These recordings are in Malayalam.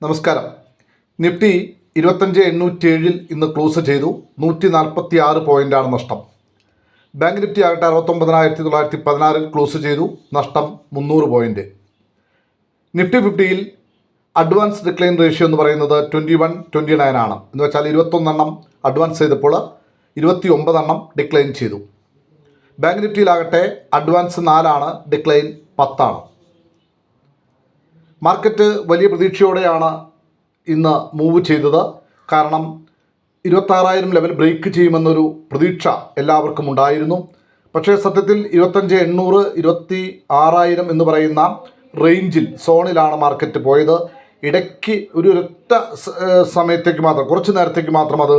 നമസ്കാരം. നിഫ്റ്റി 25,807 ഇന്ന് ക്ലോസ് ചെയ്തു. 146 പോയിൻ്റാണ് നഷ്ടം. ബാങ്ക് നിഫ്റ്റി ആകട്ടെ 69,916 ക്ലോസ് ചെയ്തു. നഷ്ടം 300 പോയിൻ്റ്. നിഫ്റ്റി 50യിൽ അഡ്വാൻസ് ഡിക്ലൈൻ റേഷ്യോ എന്ന് പറയുന്നത് 21-29 ആണ്. എന്ന് വെച്ചാൽ 21 അഡ്വാൻസ് ചെയ്തപ്പോൾ 29 ഡിക്ലൈൻ ചെയ്തു. ബാങ്ക് നിഫ്റ്റിയിലാകട്ടെ അഡ്വാൻസ് 4 ഡിക്ലൈൻ 10. മാർക്കറ്റ് വലിയ പ്രതീക്ഷയോടെയാണ് ഇന്ന് മൂവ് ചെയ്തത്. കാരണം 26,000 ലെവൽ ബ്രേക്ക് ചെയ്യുമെന്നൊരു പ്രതീക്ഷ എല്ലാവർക്കും ഉണ്ടായിരുന്നു. പക്ഷേ സത്യത്തിൽ 25,800 26,000 എന്ന് പറയുന്ന റേഞ്ചിൽ സോണിലാണ് മാർക്കറ്റ് പോയത്. ഇടയ്ക്ക് ഒരൊറ്റ സമയത്തേക്ക് മാത്രം, കുറച്ച് നേരത്തേക്ക് മാത്രം അത്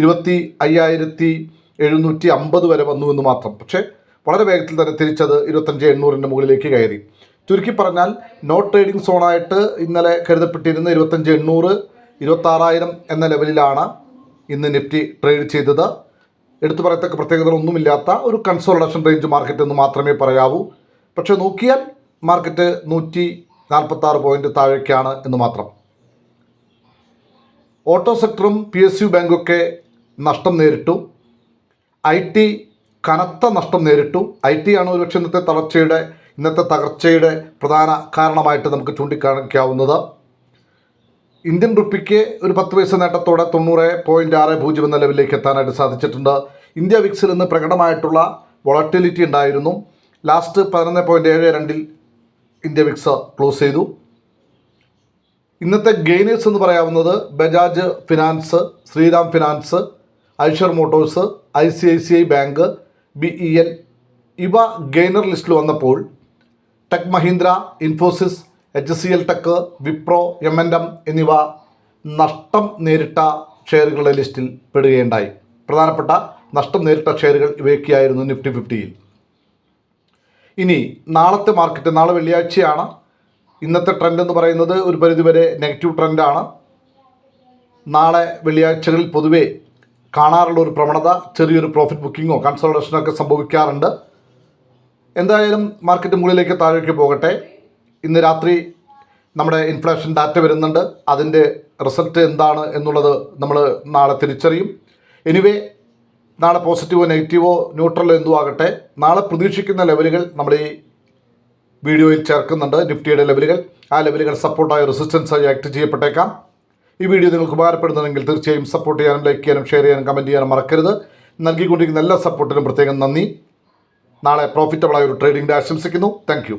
25,750 വരെ വന്നു എന്ന് മാത്രം. പക്ഷേ വളരെ വേഗത്തിൽ തന്നെ തിരിച്ചത് 25,800 മുകളിലേക്ക് കയറി. ചുരുക്കി പറഞ്ഞാൽ നോ ട്രേഡിംഗ് സോണായിട്ട് ഇന്നലെ കരുതപ്പെട്ടിരുന്ന 25,800 26,000 എന്ന ലെവലിലാണ് ഇന്ന് നിഫ്റ്റി ട്രേഡ് ചെയ്തത്. എടുത്തു പറയത്തക്ക പ്രത്യേകതകളൊന്നുമില്ലാത്ത ഒരു കൺസോളിഡേഷൻ റേഞ്ച് മാർക്കറ്റ് എന്ന് മാത്രമേ പറയാവൂ. പക്ഷേ നോക്കിയാൽ മാർക്കറ്റ് 146 പോയിൻ്റ് താഴേക്കാണ് എന്ന് മാത്രം. ഓട്ടോ സെക്ടറും PSU ബാങ്കൊക്കെ നഷ്ടം നേരിട്ടു. IT കനത്ത നഷ്ടം നേരിട്ടു. IT ആണ് ഒരുപക്ഷെ ഇന്നത്തെ തകർച്ചയുടെ പ്രധാന കാരണമായിട്ട് നമുക്ക് ചൂണ്ടിക്കാണിക്കാവുന്നത്. ഇന്ത്യൻ റുപ്പിക്ക് ഒരു 10 പൈസ നേട്ടത്തോടെ 90.60 എന്ന ലെവലിലേക്ക് എത്താനായിട്ട് സാധിച്ചിട്ടുണ്ട്. ഇന്ത്യ വിക്സിൽ നിന്ന് പ്രകടമായിട്ടുള്ള വോളറ്റിലിറ്റി ഉണ്ടായിരുന്നു. ലാസ്റ്റ് 11.72 ഇന്ത്യ വിക്സ് ക്ലോസ് ചെയ്തു. ഇന്നത്തെ ഗെയിനേഴ്സ് എന്ന് പറയാവുന്നത് Bajaj finance, Shriram finance, Eicher motors, ICICI bank, BEL ഇവ ഗെയിനർ ലിസ്റ്റിൽ വന്നപ്പോൾ tech Mahindra, Infosys, HCL tech, Wipro, M&M എന്നിവ നഷ്ടം നേരിട്ട ഷെയറുകളുടെ ലിസ്റ്റിൽ പെടുകയുണ്ടായി. പ്രധാനപ്പെട്ട നഷ്ടം നേരിട്ട ഷെയറുകൾ ഇവയൊക്കെയായിരുന്നു നിഫ്റ്റി 50യിൽ. ഇനി നാളത്തെ മാർക്കറ്റ്, നാളെ വെള്ളിയാഴ്ചയാണ്. ഇന്നത്തെ ട്രെൻഡ് എന്ന് പറയുന്നത് ഒരു പരിധിവരെ നെഗറ്റീവ് ട്രെൻഡാണ്. നാളെ വെള്ളിയാഴ്ചകളിൽ പൊതുവേ കാണാറുള്ള ഒരു പ്രവണത ചെറിയൊരു പ്രോഫിറ്റ് ബുക്കിങ്ങോ കൺസോളിഡേഷനോ ഒക്കെ സംഭവിക്കാറുണ്ട്. എന്തായാലും മാർക്കറ്റ് മുകളിലേക്ക് താഴേക്ക് പോകട്ടെ. ഇന്ന് രാത്രി നമ്മുടെ ഇൻഫ്ലേഷൻ ഡാറ്റ വരുന്നുണ്ട്. അതിൻ്റെ റിസൾട്ട് എന്താണ് എന്നുള്ളത് നമ്മൾ നാളെ തിരിച്ചറിയും. എനിവേ നാളെ പോസിറ്റീവോ നെഗറ്റീവോ ന്യൂട്രലോ എന്തും ആകട്ടെ, നാളെ പ്രതീക്ഷിക്കുന്ന ലെവലുകൾ നമ്മൾ ഈ വീഡിയോയിൽ ചേർക്കുന്നുണ്ട്. നിഫ്റ്റിയുടെ ലെവലുകൾ, ആ ലെവലുകൾ സപ്പോർട്ടായ റെസിസ്റ്റൻസായി ആക്ട് ചെയ്യപ്പെട്ടേക്കാം. ഈ വീഡിയോ നിങ്ങൾക്ക് ഉപകാരപ്പെടുന്നുണ്ടെങ്കിൽ തീർച്ചയായും സപ്പോർട്ട് ചെയ്യാനും ലൈക്ക് ചെയ്യാനും ഷെയർ ചെയ്യാനും കമൻറ്റ് ചെയ്യാനും മറക്കരുത്. നൽകിക്കൊണ്ടിരിക്കുന്ന എല്ലാ സപ്പോർട്ടിനും പ്രത്യേകം നന്ദി. നാളെ പ്രോഫിറ്റബിളായ ഒരു ട്രേഡിംഗ് ഡേ ആശംസിക്കുന്നു. Thank you.